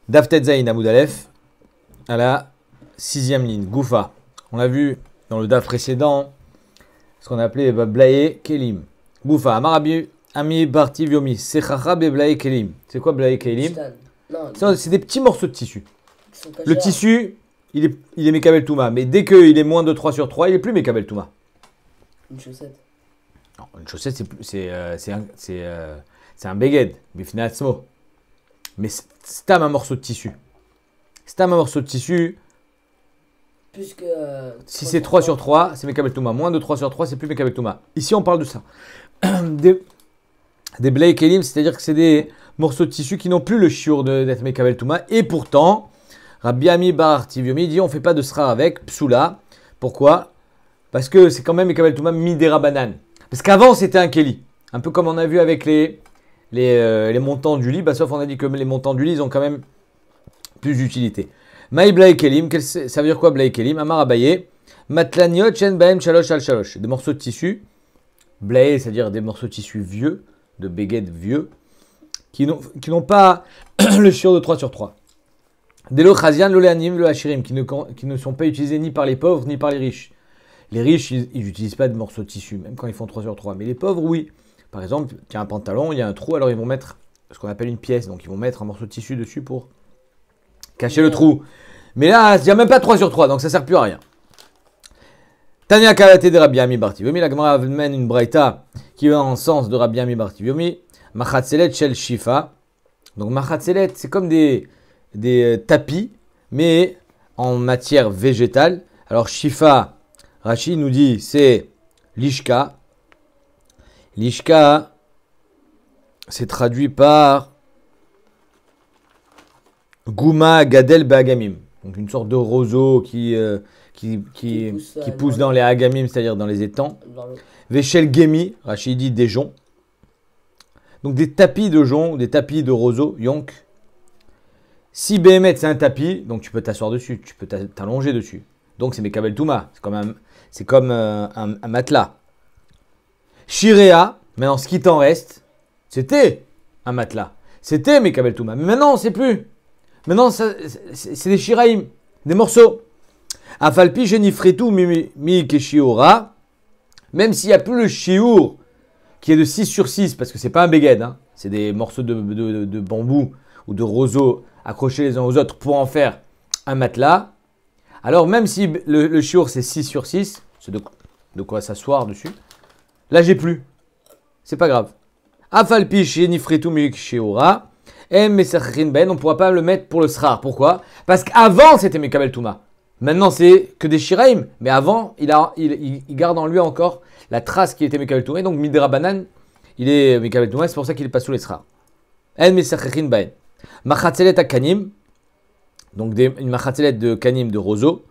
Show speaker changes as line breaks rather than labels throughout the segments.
Daf Tetzaïn Amoud Aleph, à la 6e ligne, Goufa. On l'a vu dans le Daf précédent, ce qu'on appelait Blaye Kelim. Goufa, Amarabi, Ami Barti Viomi, Sechacha Blaye Kelim. C'est quoi Blaye Kelim? C'est des petits morceaux de tissu. Le tissu, il est Mekabel Touma, mais dès qu'il est moins de 3 sur 3, il est plus Mekabel Touma.
Une chaussette.
Non, une chaussette, c'est un beged, Bifnatsmo. Mais c'est un morceau de tissu. C'est un morceau de tissu.
Plus que.
Si c'est 3 sur 3, c'est Mekabel Touma. Moins de 3 sur 3, c'est plus Mekabel Touma. Ici, on parle de ça. Des Blaye Kelim, c'est-à-dire que c'est des morceaux de tissu qui n'ont plus le shiur d'être Mekabel Touma. Et pourtant, Rabbi Ami Bar Tiviomi dit on ne fait pas de srar avec Psula. Pourquoi? Parce que c'est quand même Mekabel Touma Midera Banan. Parce qu'avant, c'était un Keli. Un peu comme on a vu avec les montants du lit, bah, sauf on a dit que les montants du lit, ils ont quand même plus d'utilité. Maï Blaye Kelim, ça veut dire quoi Blaye Kelim? Amar Abaye, Matlaniot Chen Baem Shalosh Al Shalosh. Des morceaux de tissu, Blaye, c'est-à-dire des morceaux de tissu vieux, de beged vieux, qui n'ont pas le shiur de 3 sur 3. Delo Chazian, Loleanim, le Hashirim, qui ne sont pas utilisés ni par les pauvres ni par les riches. Les riches, ils n'utilisent pas de morceaux de tissu, même quand ils font 3 sur 3. Mais les pauvres, oui. Par exemple, il y a un pantalon, il y a un trou, alors ils vont mettre ce qu'on appelle une pièce. Donc ils vont mettre un morceau de tissu dessus pour cacher le trou. Mais là, il n'y a même pas 3 sur 3, donc ça ne sert plus à rien. Tania Kalate de Rabbi Ami Bar Tiviomi, la Gemara mène une braïta qui va en sens de Rabbi Ami Bar Tiviomi. Machatzelet Shel Shifa. Donc Machatzelet, c'est comme des tapis, mais en matière végétale. Alors Shifa, Rashi nous dit, c'est l'ishka. L'ishka, c'est traduit par Gouma Gadel Bagamim. Donc une sorte de roseau qui pousse dans les Agamim, c'est-à-dire dans les étangs. Veshel Gemi, Rachid dit des joncs. Donc des tapis de joncs, des tapis de roseau, yonk. Si Behemet c'est un tapis, donc tu peux t'asseoir dessus, tu peux t'allonger dessus. Donc c'est Mekabel Touma, c'est comme un matelas. Shirea, maintenant ce qui t'en reste, c'était un matelas. C'était Mekabel Touma. Mais maintenant, c'est plus. Maintenant, c'est des shiraim, des morceaux. Afalpi genifretu mi keshiora, même s'il n'y a plus le shiur qui est de 6 sur 6, parce que c'est pas un beged, hein, c'est des morceaux de bambou ou de roseau accrochés les uns aux autres pour en faire un matelas. Alors, même si le shiur c'est 6 sur 6, c'est de quoi s'asseoir dessus. Là, j'ai plus. C'est pas grave. Afalpi shenifretu mi keshiora. On ne pourra pas le mettre pour le srar. Pourquoi? Parce qu'avant, c'était Mekabel Touma. Maintenant, c'est que des shiraim. Mais avant, il garde en lui encore la trace qui était Mekabel Touma. Donc, Midera Banan, il est Mekabel Touma. C'est pour ça qu'il n'est pas sous les srar. En mesachrin baen. Machatzelet à kanim. Donc, une machatzelet de kanim de roseau.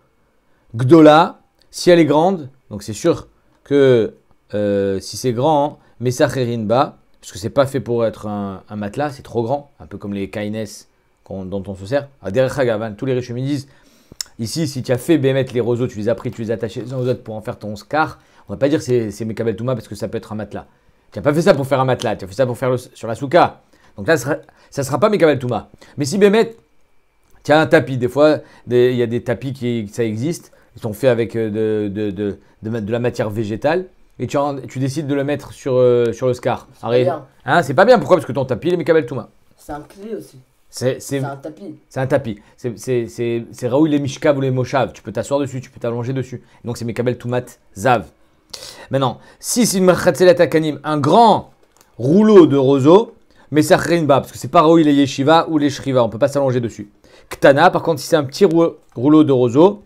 Gdola. Si elle est grande. Donc, c'est sûr que si c'est grand, mesachrin ba. Parce que c'est pas fait pour être un matelas, c'est trop grand, un peu comme les kaines dont on se sert. Derech Hagavan, tous les riches me disent, ici, si tu as fait bémettre les roseaux, tu les as pris, tu les as attachés les uns aux autres pour en faire ton scar, on va pas dire que c'est Mekabel Touma parce que ça peut être un matelas. Tu n'as pas fait ça pour faire un matelas, tu as fait ça pour faire sur la souka. Donc là, ça sera pas Mekabel Touma. Mais si bémettre, tu as un tapis, des fois, il y a des tapis ça existe, ils sont faits avec de la matière végétale. Et tu décides de le mettre sur le scar.
C'est pas bien.
Hein, c'est pas bien. Pourquoi? Parce que ton tapis, il est Mekabel Touma.
C'est un clé aussi.
C'est
un tapis.
C'est un tapis. C'est Raoul les Mishkav ou les Moshav. Tu peux t'asseoir dessus, tu peux t'allonger dessus. Donc c'est Mekabel Toumat Zav. Maintenant, si c'est une Machatzelet Akanim, un grand rouleau de roseau, mais ça ba, parce que c'est pas Raoul les Yeshiva ou les Shriva, on peut pas s'allonger dessus. Ktana, par contre, si c'est un petit rouleau de roseau,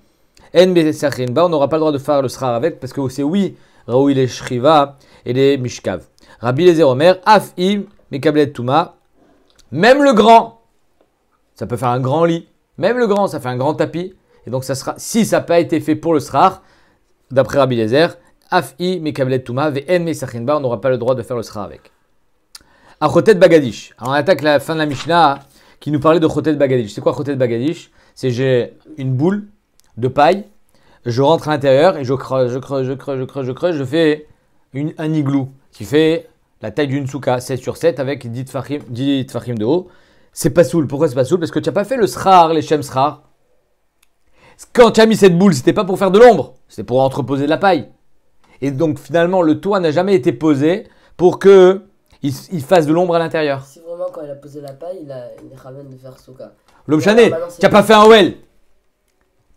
En ba, on n'aura pas le droit de faire le srar avec, parce que c'est oui. Raoui les Shriva et les Mishkav. Rabbi Lezer Omer, Af'im, Mekablet Touma. Même le grand, ça peut faire un grand lit. Même le grand, ça fait un grand tapis. Et donc, ça sera, si ça n'a pas été fait pour le srar, d'après Rabbi Lezer, Af'i, Mekablet Touma, Ve'en Mesachinba, on n'aura pas le droit de faire le srar avec. À Chotet Bagadish. Alors, on attaque la fin de la Mishnah qui nous parlait de Chotet Bagadish. C'est quoi Chotet Bagadish? C'est j'ai une boule de paille. Je rentre à l'intérieur et je creuse, je fais un igloo qui fait la taille d'une souka, 7 sur 7 avec 10 tfachim de haut. c'est pas soul. Pourquoi c'est pas soul? Parce que tu n'as pas fait le srar, les shem srar. Quand tu as mis cette boule, c'était pas pour faire de l'ombre, c'était pour entreposer de la paille. Et donc finalement, le toit n'a jamais été posé pour que il fasse de l'ombre à l'intérieur.
Si vraiment quand il a posé la paille, il ramène de faire souka.
L'homme chané, tu n'as pas fait un well.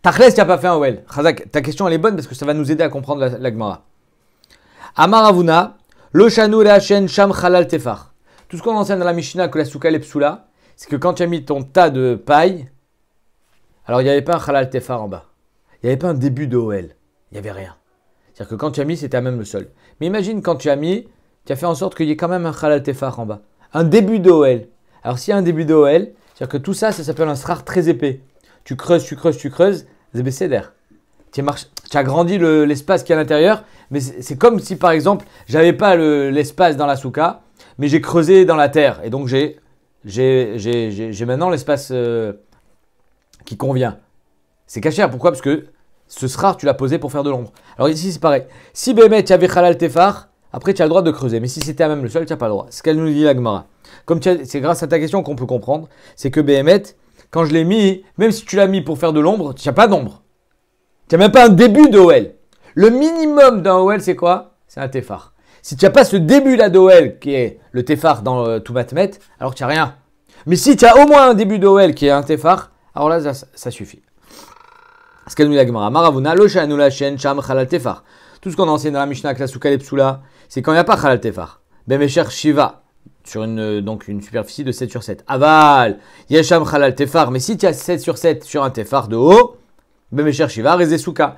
Tachles, tu n'as pas fait un well. Khazak, ta question elle est bonne parce que ça va nous aider à comprendre la Gemara. Amar Avuna, lo shanu re'ashen sham chalal tefar. Tout ce qu'on enseigne dans la Mishnah que la souka est psoula, c'est que quand tu as mis ton tas de paille, alors il n'y avait pas un chalal tefar en bas. Il n'y avait pas un début de OL. Il n'y avait rien. C'est-à-dire que quand tu as mis, c'était à même le sol. Mais imagine quand tu as mis, tu as fait en sorte qu'il y ait quand même un chalal tefar en bas. Un début de OL. Alors s'il y a un début de OL, c'est-à-dire que tout ça, ça s'appelle un srar très épais. Tu creuses, zébécéder. Tu as agrandi l'espace qui est à l'intérieur, mais c'est comme si par exemple, j'avais pas l'espace dans la souka, mais j'ai creusé dans la terre. Et donc j'ai maintenant l'espace qui convient. C'est caché. Pourquoi? Parce que ce srar, tu l'as posé pour faire de l'ombre. Alors ici, c'est pareil. Si Bémet, tu avais Khalal Tefar, après tu as le droit de creuser. Mais si c'était à même le sol, tu n'as pas le droit. C'est ce qu'elle nous dit la Gemara. C'est grâce à ta question qu'on peut comprendre. C'est que Bémet, quand je l'ai mis, même si tu l'as mis pour faire de l'ombre, tu n'as pas d'ombre. Tu n'as même pas un début d'OL. Le minimum d'un OL, c'est quoi? C'est un Tefar. Si tu n'as pas ce début-là d'OL, qui est le Tefar dans tout Matmet, alors tu n'as rien. Mais si tu as au moins un début d'OL qui est un Tefar, alors là, ça suffit. Ce qu'elle nous dit la Gemara. Maravuna, lo shanu la shen sham chalal tefar. Tout ce qu'on enseigne dans la Mishnah, la souka psoula, c'est quand il n'y a pas chalal tefar. Bemesher shiva, sur une superficie de 7 sur 7. Aval, yesham chalal tefar. Mais si tu as 7 sur 7 sur un tefar de haut, bemesher shiva, rezé souka.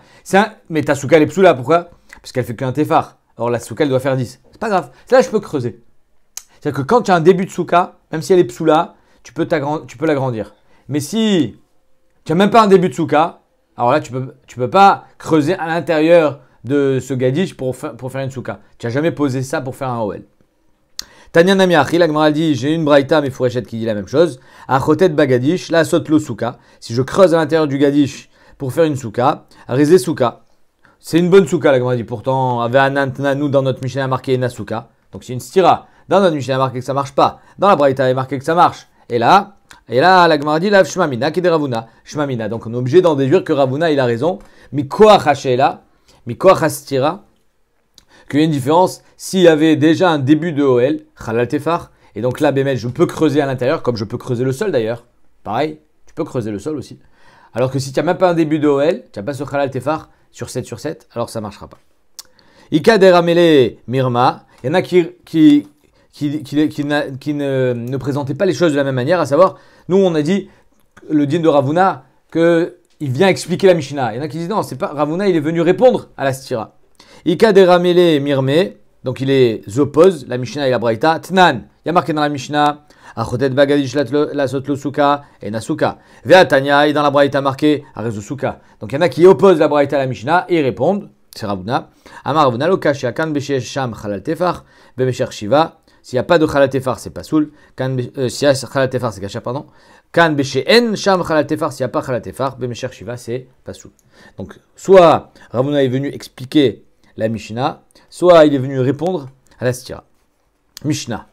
Mais ta souka psoula, pourquoi? Parce qu'elle fait qu'un tefar. Or la souka, elle doit faire 10. C'est pas grave. Là, je peux creuser. C'est-à-dire que quand tu as un début de souka, même si elle est psoula, tu peux l'agrandir. Mais si tu n'as même pas un début de souka, alors là, tu peux pas creuser à l'intérieur de ce gadish pour faire une souka. Tu n'as jamais posé ça pour faire un OL. Tanya Namiachi, la Gemara dit, j'ai une braïta, mais Fourechet qui dit la même chose. Achotet bagadish, la sotlo souka. Si je creuse à l'intérieur du gadish pour faire une souka, arizé souka. C'est une bonne souka, la Gemara dit. Pourtant, nous dans notre Mishnah marqué una souka. Donc c'est une stira. Dans notre Mishnah marqué que ça marche pas. Dans la braïta, il est marqué que ça marche. Et là, la Gemara dit, la shmamina qui est Ravuna. Shmamina. Donc, on est obligé d'en déduire que Ravuna, il a raison. Mikoach hashela, mikoach hastira. Qu'il y a une différence s'il y avait déjà un début de OL, chalal tefar. Et donc là, Bémet, je peux creuser à l'intérieur, comme je peux creuser le sol d'ailleurs. Pareil, tu peux creuser le sol aussi. Alors que si tu n'as même pas un début de OL, tu n'as pas ce chalal tefar sur 7 sur 7, alors ça ne marchera pas. Ika deramele mirma. Il y en a qui ne présentaient pas les choses de la même manière, à savoir, nous on a dit, le din de Ravuna, qu'il vient expliquer la Mishnah. Il y en a qui disent non, c'est pas Ravuna, il est venu répondre à la stira. Ika deramele mirme, donc il les oppose, la Mishnah et la Braïta. Tnan, il y a marqué dans la Mishnah, Achotet bagadish la sotlo souka et nasuka. Ve'atanya, et dans la Braïta marqué, Arezo souka. Donc il y en a qui opposent la Braïta à la Mishnah et ils répondent, c'est Ravuna. Amar Ravuna lo kashi akan beshe sham chalal tefar, bemesher shiva. S'il n'y a pas de chalal tefar, c'est pas soul. S'il y a chalal tefar, c'est kasher, pardon. Kan beshe'en sham chalal tefar, s'il n'y a pas chalal tefar, bemesher shiva, c'est pas soul. Donc, soit Ravuna est venu expliquer la Mishnah, soit il est venu répondre à la stira. Mishnah.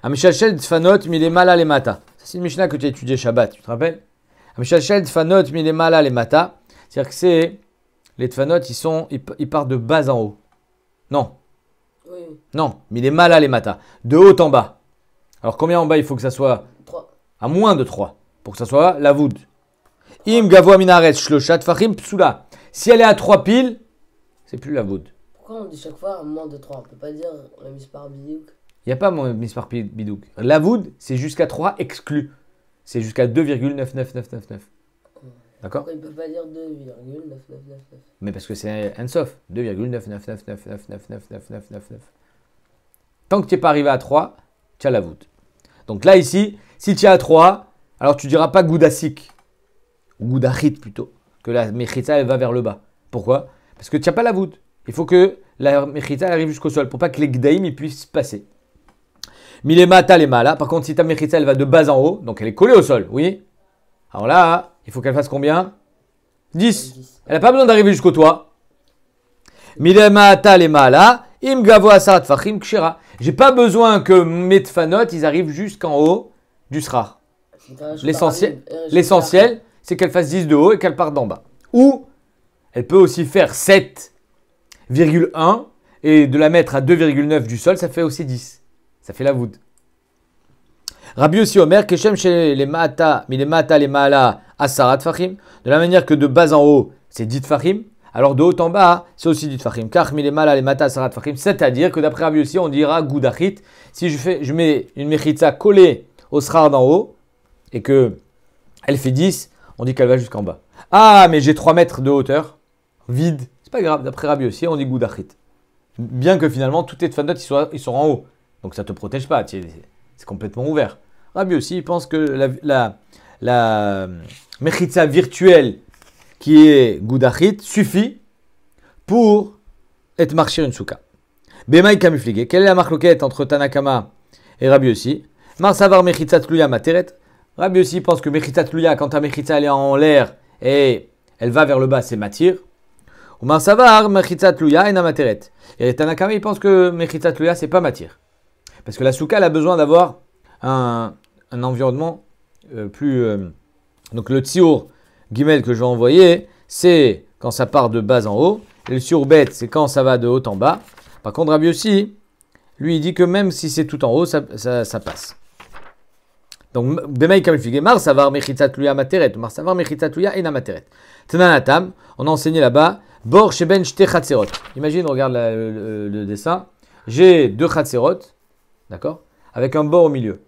Amishashel dfanot milemala lemata. Ça, c'est une Mishnah que tu as étudié Shabbat, tu te rappelles? Amishashel dfanot milemala lemata. C'est-à-dire que c'est les dfanot, ils partent de bas en haut. Non.
Oui.
Non, mais il est mal à les matas. De haut en bas. Alors combien en bas il faut que ça soit?
3.
À moins de 3. Pour que ça soit la voûte. Im gavoa minaret shloshat fachim psula. Si elle est à 3 piles, c'est plus la voûte.
Pourquoi on dit chaque fois moins de 3? On peut pas dire la mise par bidouk.
Il n'y a pas mise par bidouk. La voûte, c'est jusqu'à 3 exclus. C'est jusqu'à 2,99999. D'accord?
Pourquoi il peut pas dire 2,99999?
Mais parce que c'est un sof. 2,999999999. Tant que tu n'es pas arrivé à 3, tu as la voûte. Donc là, ici, si tu es à 3, alors tu ne diras pas goudasik. Ou goudachit plutôt. Que la mechita, elle va vers le bas. Pourquoi? Parce que tu n'as pas la voûte. Il faut que la mechita arrive jusqu'au sol. Pour pas que les gdaïm puissent passer. Milemata lemala. Par contre, si ta mechita, elle va de bas en haut, donc elle est collée au sol, oui. Alors là, il faut qu'elle fasse combien? 10. Elle n'a pas besoin d'arriver jusqu'au toit. Milemata lemala. Im gavo asarat fachim kshira. J'ai pas besoin que mes tfanot, ils arrivent jusqu'en haut du srar. L'essentiel, c'est qu'elle fasse 10 de haut et qu'elle parte d'en bas. Ou elle peut aussi faire 7,1 et de la mettre à 2,9 du sol, ça fait aussi 10. Ça fait la voûte. Rabbi aussi Omer, Keshem chez les Maata, les Maata, les Maala, Asarat Fahim. De la manière que de bas en haut, c'est 10 Fahim. Alors de haut en bas, c'est aussi 10 Fahim. Car les Maala, les Maata, Asarat Fahim. C'est-à-dire que d'après Rabbi aussi, on dira Goudachit. Si je mets une Mechitza collée au Srar d'en haut et que elle fait 10, on dit qu'elle va jusqu'en bas. Ah, mais j'ai 3 mètres de hauteur, vide. C'est pas grave, d'après Rabbi aussi, on dit Goudachit. Bien que finalement, tous tes tfanot, ils sont en haut. Donc ça ne te protège pas, c'est complètement ouvert. Rabbi aussi, il pense que la mechitza virtuelle qui est Goudachit suffit pour être marchir une souka. Bemaï kamifligé. Quelle est la marloquette entre Tanakama et Rabbi aussi? Mar savar mechitza tluya materet. Rabbi aussi pense que mechitza tluya, quand ta mechitza elle est en l'air et elle va vers le bas, c'est matir. Ou mar savar mechitza tluya et namateret. Et Tanakama, il pense que mechitza tluya, c'est pas matir. Parce que la souka, elle a besoin d'avoir un environnement plus... Donc le tsiour guimel que je vais envoyer, c'est quand ça part de bas en haut. Et le tsiour bête, c'est quand ça va de haut en bas. Par contre, Rabbi aussi, lui, il dit que même si c'est tout en haut, ça passe. Donc, Bemaï Kamifigé, Mar Savar Mechitzatluya Materet, Mar Savar Mechitzatluya Ena Materet. Tenanatam, on a enseigné là-bas, Bor Sheben Shte Chatserot. Imagine, regarde le dessin. J'ai 2 Chatserot, d'accord, avec un bord au milieu.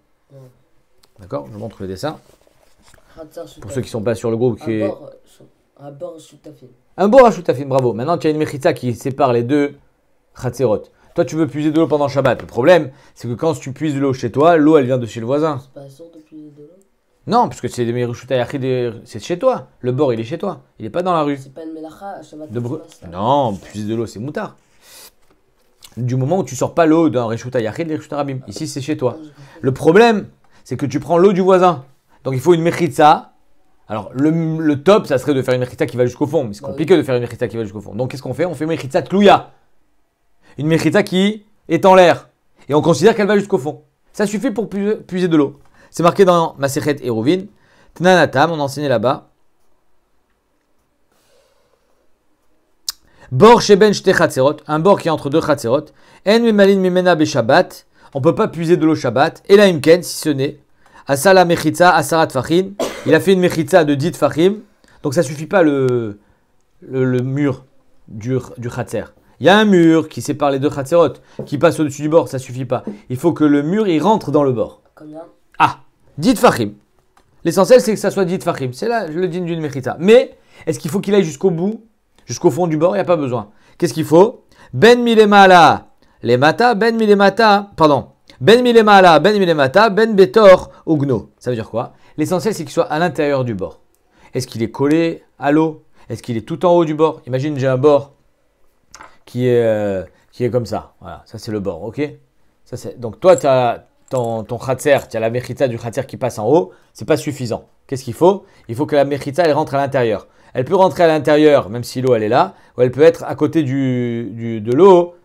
D'accord, je montre le dessin. Pour ceux qui ne sont pas sur le groupe.
Un bord Shutafim.
Un bord à Shutafim, bravo. Maintenant, tu as une Mechitza qui sépare les 2 Chatserot. Toi, tu veux puiser de l'eau pendant Shabbat. Le problème, c'est que quand tu puises de l'eau chez toi, l'eau, elle vient de chez le voisin.
C'est pas sûr de puiser de l'eau?
Non, parce que c'est des Merushuta Yachid, c'est chez toi. Le bord, il est chez toi. Il n'est pas dans la rue.
C'est pas une Melacha, Shabbat.
Non, puiser de l'eau, c'est moutard. Du moment où tu sors pas l'eau d'un Reshuta Yachid, les Reshuta Rabim. Ici, c'est chez toi. Le problème, c'est que tu prends l'eau du voisin. Donc, il faut une Mechitza. Alors, le top, ça serait de faire une Mechitza qui va jusqu'au fond. Mais c'est compliqué de faire une Mechitza qui va jusqu'au fond. Donc, qu'est-ce qu'on fait? On fait une Mechitza Tlouya. Une Mechitza qui est en l'air. Et on considère qu'elle va jusqu'au fond. Ça suffit pour puiser de l'eau. C'est marqué dans Masechet Eruvin. Tnanatam, on a enseigné là-bas. Bor sheben shte chatzerot, un bord qui est entre 2 chatzerot. En mimalin mimena be Shabbat. On ne peut pas puiser de l'eau Shabbat. Et la imken, si ce n'est. Asala mechitza, asarat fachin. Il a fait une mechitza de 10 fachim. Donc ça ne suffit pas le mur du chatzer. Il y a un mur qui sépare les 2 chatzerot, qui passe au-dessus du bord, ça ne suffit pas. Il faut que le mur, il rentre dans le bord.
Combien?
Ah, 10 fachim. L'essentiel, c'est que ça soit 10 fachim. C'est là le din d'une mechitza. Mais, est-ce qu'il faut qu'il aille jusqu'au bout, jusqu'au fond du bord? Il n'y a pas besoin. Qu'est-ce qu'il faut? Ben milemala, les mata, ben milemata, pardon. Ben milemala, ben milemata, ben betor, ugno. Ça veut dire quoi? L'essentiel, c'est qu'il soit à l'intérieur du bord. Est-ce qu'il est collé à l'eau? Est-ce qu'il est tout en haut du bord? Imagine, j'ai un bord qui est comme ça. Voilà, ça c'est le bord, ok? Donc toi, tu as ton khatser, tu as la mechitza du khatser qui passe en haut, c'est pas suffisant. Qu'est-ce qu'il faut? Il faut que la mechitza, elle rentre à l'intérieur. Elle peut rentrer à l'intérieur, même si l'eau, elle est là, ou elle peut être à côté de l'eau,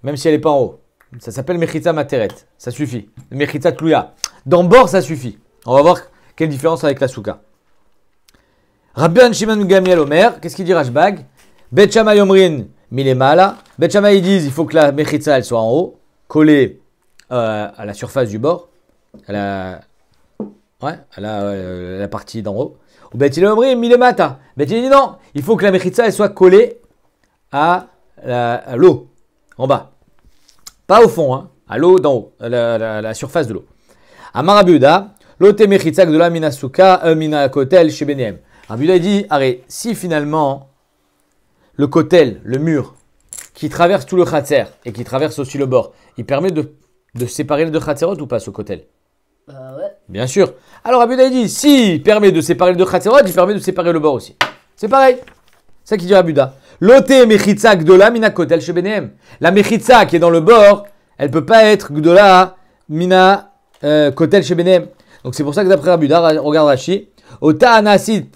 même si elle n'est pas en haut. Ça s'appelle mechitza materet, ça suffit. Mechitza tlouya. Dans bord, ça suffit. On va voir quelle différence avec la souka. Rabbi Shimon Gamliel Omer, qu'est-ce qu'il dit Rashbag? Bet Shammai Omrin milemala. Bet Shammai, ils disent il faut que la mechitza elle soit en haut, collée à la surface du bord, à la partie d'en haut. Ou Bet Hillel Omrin milemata. Bet Hillel dit non, il faut que la mechitza elle soit collée à l'eau, en bas. Pas au fond, hein, à l'eau d'en haut, à la surface de l'eau. Amar Rabbi Yehuda, lote mechitza gdola mina souka mina kotel chez Benehem. Rabbi Yehuda dit, arrête, si finalement le kotel, le mur, qui traverse tout le khatser et qui traverse aussi le bord, il permet de séparer les 2 khatserot ou pas ce kotel?
Ouais.
Bien sûr. Alors Rabbi Yehuda dit, si il permet de séparer les 2 khatserot, il permet de séparer le bord aussi. C'est pareil. C'est ça qu'il dit Rabbi Yehuda. Lote mechitza gdola mina kotel chez Benehem. La mechitza qui est dans le bord, elle ne peut pas être gdola mina kotel chez Benehem. Donc c'est pour ça que d'après Rabbi Yehuda, regarde Rashi, ota anasit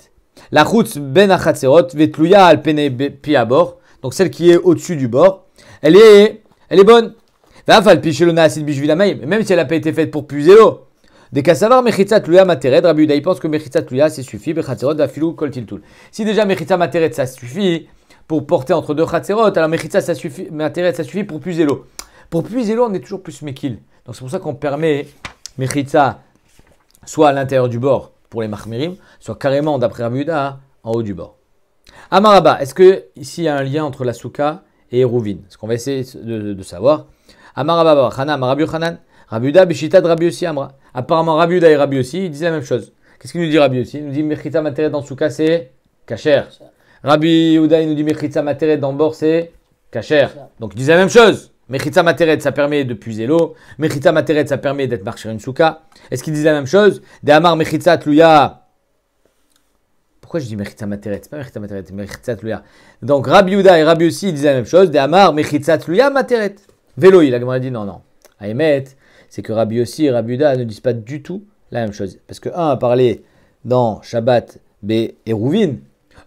la chutz ben achatserot vetluya al pene pi abor. Donc celle qui est au-dessus du bord, elle est bonne. Même si elle n'a pas été faite pour puiser l'eau. Des kassavar mechitza tluya materet, Rabbi Yehuda, il pense que mechitza tluya, c'est suffit, bechatzerot vafilu kol tiltul. Si déjà mechitza materet, ça suffit pour porter entre deux chatzerot, alors mechitza ça suffit, materet, ça suffit pour puiser l'eau. Pour puiser l'eau, on est toujours plus mekil. Donc c'est pour ça qu'on permet mechitza soit à l'intérieur du bord pour les mahmirim, soit carrément, d'après Rabbi Yehuda, en haut du bord. Amaraba, est-ce que ici il y a un lien entre la souka et Eruvin? Ce qu'on va essayer de savoir. Amaraba, Hanan, Rabbi Yochanan, Rabbi Yehuda, Bishita de Rabbi Yossi, Amra. Apparemment, Rabbi Yehuda et Rabbi Yossi, ils disent la même chose. Qu'est-ce qu'il nous dit Rabbi Yossi? Il nous dit Mechitza Materet dans souka, c'est kasher. Rabbi Yehuda, il nous dit Mechitza Materet dans bord, c'est kasher. Donc ils disent la même chose. Mechitza Materet, ça permet de puiser l'eau. Mechitza Materet, ça permet d'être marché sur une souka. Est-ce qu'ils disent la même chose? De Amar Mechitza Tluya. Pourquoi je dis Mechitza Materet? C'est pas Mechitza Materet, c'est Mechitza Tluya. Donc Rabbi Yehuda et Rabbi Yossi, ils disent la même chose. De Amar Mechitza Tluya Materet. Vélo, il a dit non. À émettre, c'est que Rabbi Yossi et Rabbi Yehuda ne disent pas du tout la même chose. Parce que un a parlé dans Shabbat Be Eruvin.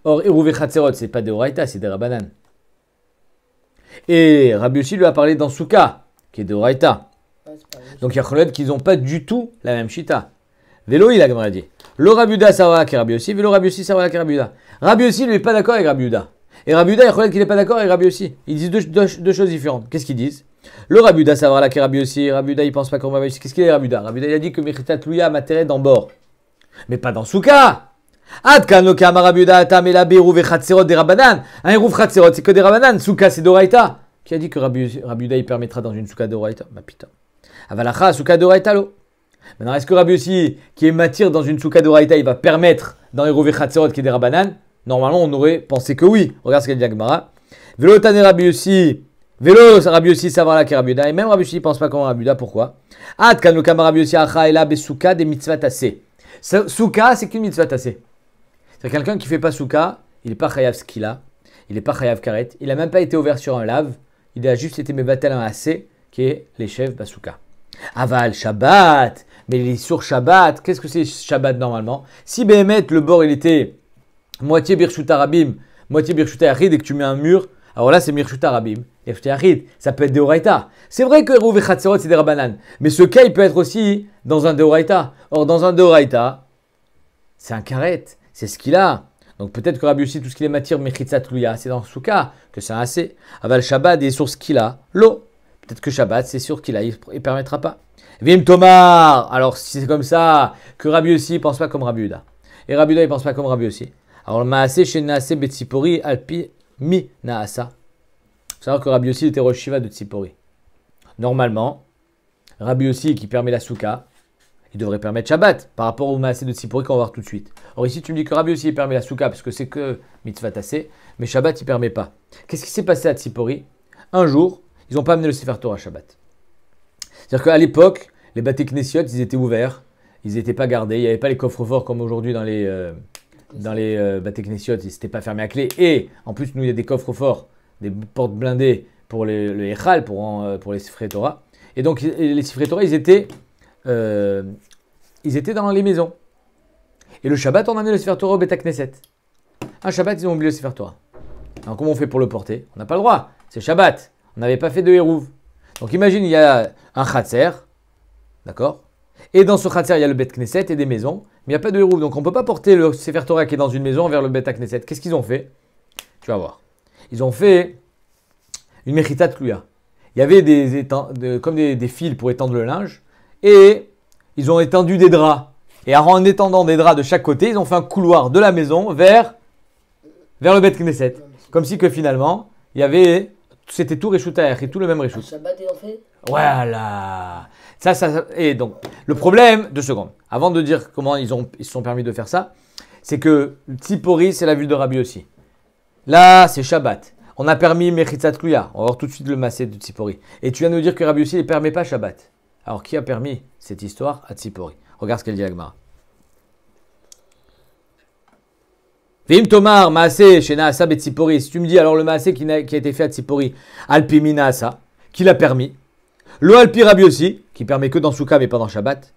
Or, Eruv et Chatzerot, c'est pas des Oraita, c'est des Rabbanan. Et Rabbi Yossi lui a parlé dans Souka, qui est de Oraita. Donc il y a Choled qu'ils n'ont pas du tout la même Shita. Vélo, il a dit. Le Rabbi Yehuda Sarvala qui est Rabbi Yossi, Vélo Rabbi Yossi Sarvala qui est Rabbi Yehuda. Rabbi Yossi lui est pas d'accord avec Rabbi Yehuda. Et Rabbi Yehuda, il y a Choled qu'il n'est pas d'accord avec Rabbi Yossi. Ils disent deux choses différentes. Qu'est-ce qu'ils disent? Le Rabbi Yehuda Sarvala qui est Rabbi Yossi, Rabbi Yehuda il pense pas comme Rabbi Yossi. Qu'est-ce qu'il est Rabbi Yehuda? Rabbi Yehuda il a dit que Mechitza Tluya Materet dans bord. Mais pas dans Souka. Adkan lo kama Rabbi Yehuda atam ela be'eruv chatzerot des Rabbanan. Un eruv chatzerot c'est que des Rabbanan. Souka c'est d'Oraita. Qui a dit que Rabbi Yehuda il permettra dans une souka d'Oraita? Bah putain. Avalacha souka d'Oraita lo. Maintenant est-ce que Rabbi Yossi qui est matière dans une souka d'Oraita il va permettre dans eruv chatzerot qui est des Rabbanan? Normalement on aurait pensé que oui. Regarde ce qu'elle dit Agmara. Velo tane Rabbi Yossi. Vélo Rabbi Yossi savoir qui est Rabbi Yehuda. Et même Rabbi Yossi ne pense pas comme Rabbi Yehuda. Pourquoi? Adkan lo kama Rabbi Yossi acha ela besouka des mitzvah tassé. Souka c'est qu'une mitzvah tassé. C'est quelqu'un qui ne fait pas souka, il n'est pas chayav skila, il n'est pas chayav karet, il n'a même pas été ouvert sur un lave, il a juste été mevatel un assez, qui est les chefs basouka. Aval Shabbat, mais il est sur Shabbat, qu'est-ce que c'est Shabbat normalement? Si Behemet, le bord il était moitié birshuta rabim, moitié birshuta yachid et que tu mets un mur, alors là c'est birshuta rabim, birshuta yachid, ça peut être des oraita. C'est vrai que Eruv et Chatzerot c'est des rabbanan, mais ce cas il peut être aussi dans un deoraita. Or dans un deoraita, c'est un karet. C'est ce qu'il a. Donc peut-être que Rabbi Yossi, tout ce qu'il est matière, Mechitza Tluya, c'est dans Souka, que c'est un assez. Aval Shabbat est sur ce qu'il a, l'eau. Peut-être que Shabbat, c'est sûr qu'il a, il ne permettra pas. Vim Tomar. Alors si c'est comme ça, que Rabbi Yossi ne pense pas comme Rabbi Yehuda. Et Rabbi Yehuda, il ne pense pas comme Rabbi Yossi. Alors le Maaseh chez Naaseh Betzipori, Alpi Mi Naasa. Il faut savoir que Rabbi Yossi était Rosh Shiva de Tzipori. Normalement, Rabbi Yossi qui permet la Souka, il devrait permettre Shabbat par rapport au Maaseh de Tzipori qu'on va voir tout de suite. Or ici tu me dis que Rabbi Yossi permet la Souka parce que c'est que mitzvah tassé, mais Shabbat il ne permet pas. Qu'est-ce qui s'est passé à Tzipori? Un jour, ils n'ont pas amené le Sefer Torah Shabbat. C'est-à-dire qu'à l'époque, les Bate Knesiot, ils étaient ouverts, ils n'étaient pas gardés, il n'y avait pas les coffres forts comme aujourd'hui dans les Bate Knesiot, ils n'étaient pas fermés à clé. Et en plus, nous il y a des coffres forts, des portes blindées pour le Echal, pour les Sefer Torah. Et donc les Sefer Torah, ils étaient dans les maisons. Et le Shabbat, on a amené le Sefer Torah au Beta Knesset. Un Shabbat, ils ont oublié le Sefer Torah. Alors comment on fait pour le porter? On n'a pas le droit. C'est Shabbat. On n'avait pas fait de Hérouv. Donc imagine, il y a un Khatser. D'accord? Et dans ce Khatser, il y a le Bet Knesset et des maisons. Mais il n'y a pas de Hérouv. Donc on ne peut pas porter le Sefer Torah qui est dans une maison vers le Beta Knesset. Qu'est-ce qu'ils ont fait? Tu vas voir. Ils ont fait une Mechita Tluya. Il y avait comme des fils pour étendre le linge. Et ils ont étendu des draps. Et en étendant des draps de chaque côté, ils ont fait un couloir de la maison vers le Bet Knesset. Comme si que finalement, il y avait, c'était tout Reshuta et tout le même Reshut.
Shabbat, ils ont fait?
Voilà. Et donc, le problème, 2 secondes, avant de dire comment ils se sont permis de faire ça, c'est que Tzipori, c'est la vue de Rabbi Yossi. Là, c'est Shabbat. On a permis Mechitza Tluya. On va voir tout de suite le massé de Tzipori. Et tu viens de nous dire que Rabbi Yossi ne permet pas Shabbat. Alors, qui a permis cette histoire à Tzipori? Regarde ce qu'elle dit à Gemara. Vim Tomar, Maaseh, chez Naasa Betzipori. Si tu me dis alors le Maaseh qui a été fait à Tzipori, Alpi Minaasa, qui l'a permis. Le Alpi Rabbi Yossi, qui permet que dans Souka mais pas dans Shabbat.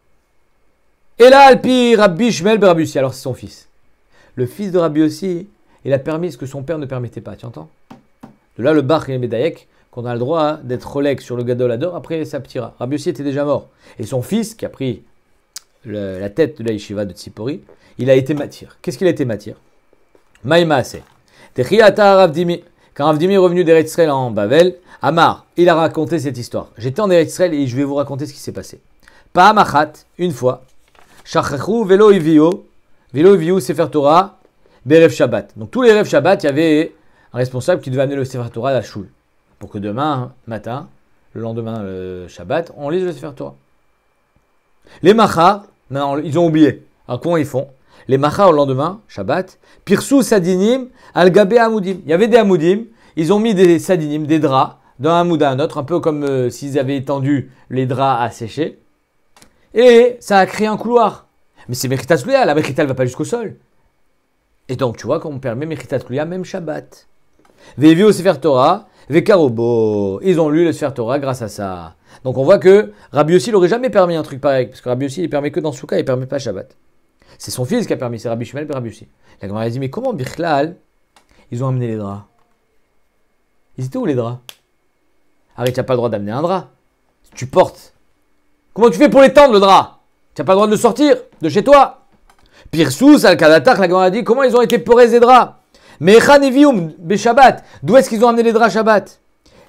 Et là, Alpi Rabbi Shmuel ben Rabbi Yossi, alors c'est son fils. Le fils de Rabbi Yossi, il a permis ce que son père ne permettait pas, tu entends? De là, le Bach et le Médaïek, qu'on a le droit d'être relègue sur le Gadol Ador, après ça petira. Rabbi Yossi était déjà mort. Et son fils, qui a pris la tête de la yeshiva de Tzipori, il a été matir. Qu'est-ce qu'il a été matir? Maïmaase. Techiyata Rav Dimi. Quand Rav Dimi est revenu d'Eretz Israël en Bavel, Amar, il a raconté cette histoire. J'étais en Eretz Israël et je vais vous raconter ce qui s'est passé. Pa'amachat, une fois, Shachachu velo iviu Sefer Torah, Berev Shabbat. Donc tous les Rev Shabbat, il y avait un responsable qui devait amener le Sefer Torah à la choule. Pour que demain matin, le lendemain Shabbat, on lise le Sefer Torah. Les Machar, non, ils ont oublié. Alors comment ils font? Les Machar au lendemain, Shabbat, Pirsou Sadinim, Al-Gabé Amoudim. Il y avait des Amoudim, ils ont mis des Sadinim, des draps, d'un Hamoud à un autre, un peu comme s'ils avaient étendu les draps à sécher. Et ça a créé un couloir. Mais c'est Mechitat Tluya, la Mechitat ne va pas jusqu'au sol. Et donc tu vois qu'on permet Mechitat Tluya même Shabbat. Vevi au Sefer Torah, Vekarobo. Ils ont lu le Sefer Torah grâce à ça. Donc on voit que Rabbi Yossi n'aurait jamais permis un truc pareil. Parce que Rabbi Yossi il permet que dans Souka, il ne permet pas Shabbat. C'est son fils qui a permis, c'est Rabbi Shmuel et Rabbi Yossi. La Gemara a dit, mais comment Bichlal, ils ont amené les draps? Ils étaient où les draps? Arrête, tu n'as pas le droit d'amener un drap. Tu portes. Comment tu fais pour l'étendre le drap? Tu n'as pas le droit de le sortir de chez toi. Pirsous, Al-Kadatar, la Gemara a dit, comment ils ont été porés des draps? Mais Echan Evium, Beshabbat, d'où est-ce qu'ils ont amené les draps Shabbat?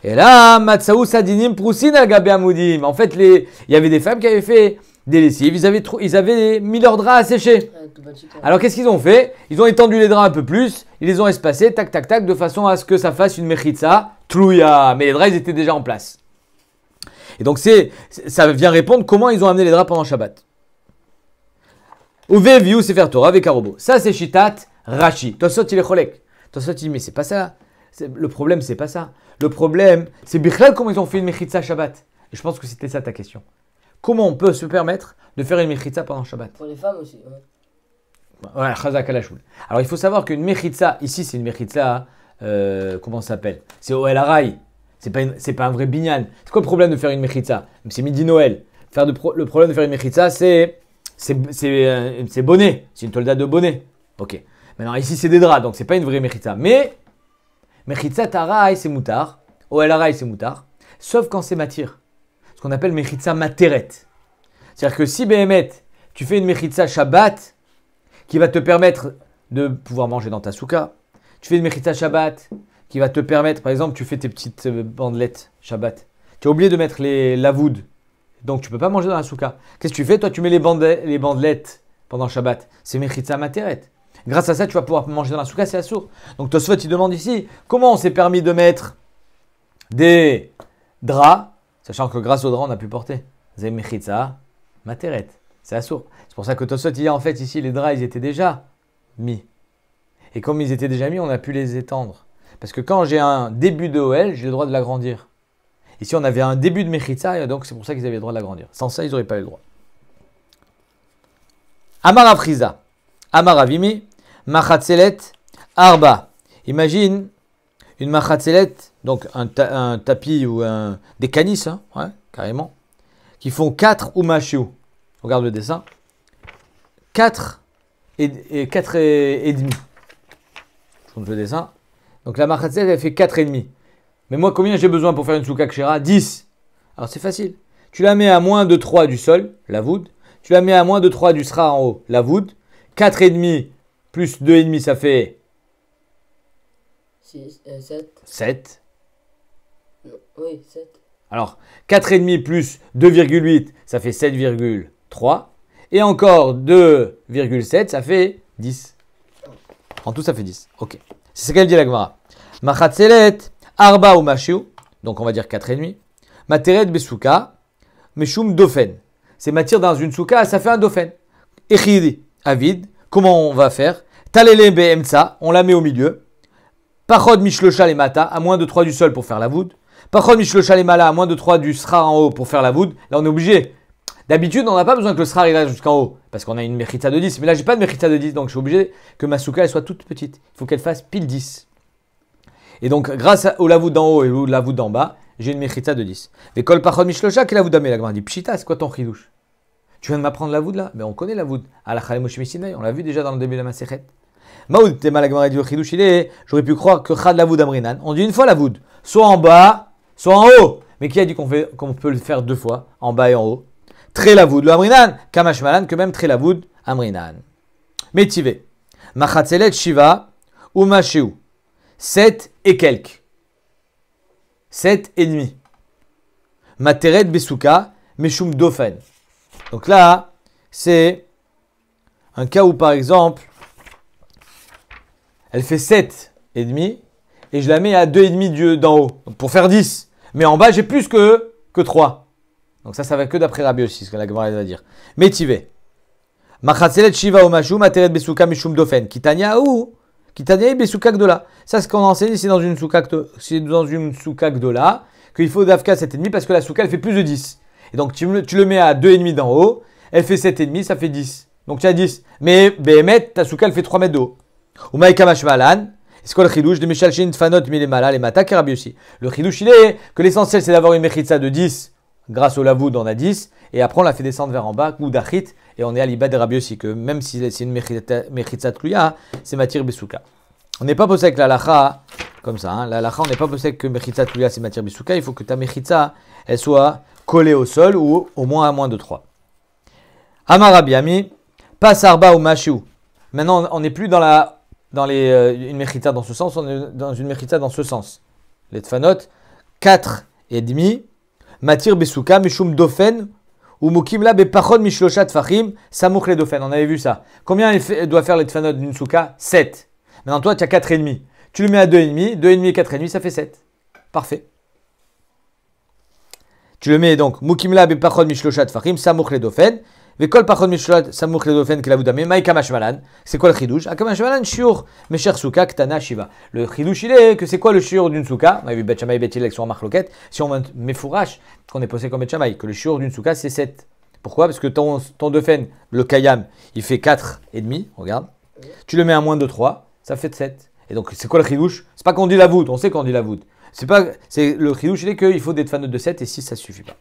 Et là, Matsaou Sadinim Prousin Al-Gabé Amoudim. En fait, il y avait des femmes qui avaient fait des lessives, ils avaient mis leurs draps à sécher. Alors qu'est-ce qu'ils ont fait? Ils ont étendu les draps un peu plus, ils les ont espacés, tac, tac, tac, de façon à ce que ça fasse une mechitza tlouya. Mais les draps, ils étaient déjà en place. Et donc ça vient répondre comment ils ont amené les draps pendant Shabbat. Uve viu sefer Torah avec Karobo. Ça c'est Shitat Rashi. Tosot il est cholek. Tosot il dit mais c'est pas ça. Le problème c'est pas ça. Le problème c'est Bichlal comment ils ont fait une mechitza Shabbat. Et je pense que c'était ça ta question. Comment on peut se permettre de faire une mechitza pendant Shabbat?
Pour les femmes aussi.
Ouais, chazak à la choule. Alors il faut savoir qu'une mechitza, ici c'est une mechitza, comment ça s'appelle? C'est Oel Harai. C'est pas un vrai binyan. C'est quoi le problème de faire une mechitza? C'est midi Noël. Le problème de faire une mechitza, c'est bonnet. C'est une tolda de bonnet. Ok. Maintenant ici c'est des draps, donc c'est pas une vraie mechitza. Mais mechitza tarai c'est moutar. Oel Harai c'est moutar. Sauf quand c'est matir. Ce qu'on appelle mechitza materet. C'est-à-dire que si Behemet, tu fais une mechitza Shabbat qui va te permettre de pouvoir manger dans ta souka, tu fais une mechitza Shabbat qui va te permettre, par exemple, tu fais tes petites bandelettes Shabbat, tu as oublié de mettre les lavoud, donc tu ne peux pas manger dans la souka. Qu'est-ce que tu fais? Toi, tu mets les bandelettes pendant Shabbat. C'est mechitza materet. Grâce à ça, tu vas pouvoir manger dans la souka, c'est assour. Donc Tosfot, il demande ici, comment on s'est permis de mettre des draps, sachant que grâce aux draps, on a pu porter. C'est mechitza materet. C'est assour. C'est pour ça que Tosfot, il dit en fait ici, les draps, ils étaient déjà mis. Et comme ils étaient déjà mis, on a pu les étendre. Parce que quand j'ai un début de OL, j'ai le droit de l'agrandir. Ici, on avait un début de mechitza, et donc c'est pour ça qu'ils avaient le droit de l'agrandir. Sans ça, ils n'auraient pas eu le droit. Amar Afriza, Amar Avimi, Machatzelet, Arba. Imagine une machatzelet, donc un tapis ou des canisses, hein, ouais, carrément, qui font 4 ou machiou. Regarde le dessin. 4 et demi. Je montre le dessin. Donc la machatzelet, elle fait 4 et demi. Mais moi, combien j'ai besoin pour faire une souka kshera? 10. Alors c'est facile. Tu la mets à moins de 3 du sol, la voûte. Tu la mets à moins de 3 du sra en haut, la voûte. 4 et demi plus 2 et demi, ça fait 7.
Oui, 7.
Alors, 4 et demi plus 2,8, ça fait 7,3. Et encore 2,7, ça fait 10. En tout, ça fait 10. Ok. C'est ce qu'elle dit la Gemara. Machatzelet, Arba ou Mashiu. Donc, on va dire 4 et demi. Materet besouka, Meshum dofen. C'est matière dans une souka, ça fait un dofen. Echidi, avid. Comment on va faire? Talele be'emtsa, on la met au milieu. Pachod mishlosha les mata, à moins de 3 du sol pour faire la voûte. Pachod mishlosha les mala, à moins de 3 du sra en haut pour faire la voûte. Là, on est obligé. D'habitude, on n'a pas besoin que le sra il aille jusqu'en haut, parce qu'on a une mechitza de 10. Mais là, j'ai pas de mechitza de 10, donc je suis obligé que ma souka elle soit toute petite. Il faut qu'elle fasse pile 10. Et donc, grâce au lavoud d'en haut et au lavoud d'en bas, j'ai une mechitza de 10. Mais kol pachod mishlosha, quel lavoud d'amé? La Gemara dit pshita, c'est quoi ton chidouche? Tu viens de m'apprendre la voûte là? Mais on connaît la voûte. On l'a vu déjà dans le début de la Masechet. Maoud, t'es mal à Gemara du chidouche, j'aurais pu croire que chad la voûte amrinan. On dit une fois la voûte, soit en bas, soit en haut. Mais qui a dit qu'on peut le faire 2 fois, en bas et en haut? Très lavoud, le amrinan, kamash malan, que même très lavoud, amrinan. Métivé. Machatzelet shiva, ou machéou. 7 et quelques. 7 et demi. Materet besouka, meshum dofen. Donc là, c'est un cas où, par exemple, elle fait 7 et demi et je la mets à 2 et demi d'en haut. Donc pour faire 10. Mais en bas, j'ai plus que 3. Donc ça va que d'après Rabbi aussi, ce que la Gemara va dire. Métivé. Machatzelet shiva omashu, materet besuka mishum dofen. Kitania ou Kitania besuka gdola. Ça, ce qu'on enseigne, c'est dans une souka gdola qu'il faut d'afka 7,5 parce que la souka, elle fait plus de 10. Et donc tu le mets à 2,5 d'en haut, elle fait 7,5, ça fait 10. Donc tu as 10. Mais Behemet, ta souka, elle fait 3 mètres de haut. Umaïka mashmalan. C'est quoi le chidouche de Michal Shin Tfanot Milemala, les Mata Kerabi aussi. Le chidouche, il est que l'essentiel, c'est d'avoir une mechitza de 10. Grâce au lavoud, on a 10. Et après, on la fait descendre vers en bas, ou d'achit. Et on est à l'ibad de Rabbi aussi, que même si c'est une mechitza tluya, c'est matir besouka. On n'est pas posé avec la lacha, comme ça. Hein. La lacha, on n'est pas posé que mechitza tluya, c'est matir besouka. Il faut que ta mechitza, elle soit collée au sol, ou au moins à moins de 3. Amar Rabbi Ami, pas arba ou machiou. Maintenant, on n'est plus dans une mechitza dans ce sens, on est dans une mechitza dans ce sens. Les tfanot, 4 et demi, matir besouka, mishum dofen, ou mukimla bepachon mishloshat fachim, samouch le dofen. On avait vu ça. Combien elle doit faire les tfanot d'une souka? 7. Maintenant, toi, tu as 4 et demi. Tu le mets à 2 et demi, 2 et demi et 4 et demi, ça fait 7. Parfait. Tu le mets donc, mukimla bepachon mishloshat fachim, samouch le dofen. Vekol pachon mishloat samouch ledofen kelavudame maïka mashmalan. C'est quoi le chidouche? Akamashmalan shiur mesher souka ktana shiva. Le chidouche il est que c'est quoi le shiur d'une souka? On a vu Bet Shammai Bet Hillel sur marloquette. Si on met fourrache, qu'on est posé comme Bet Shammai, que le shiur d'une souka c'est 7. Pourquoi? Parce que ton dofen, le kayam, il fait 4 et demi. Regarde. Tu le mets à moins de 3, ça fait 7. Et donc c'est quoi le chidouche? C'est pas qu'on dit la voûte, on sait qu'on dit la voûte. C'est le chidouche il est qu'il faut des tfanot de 7 et 6 ça suffit pas.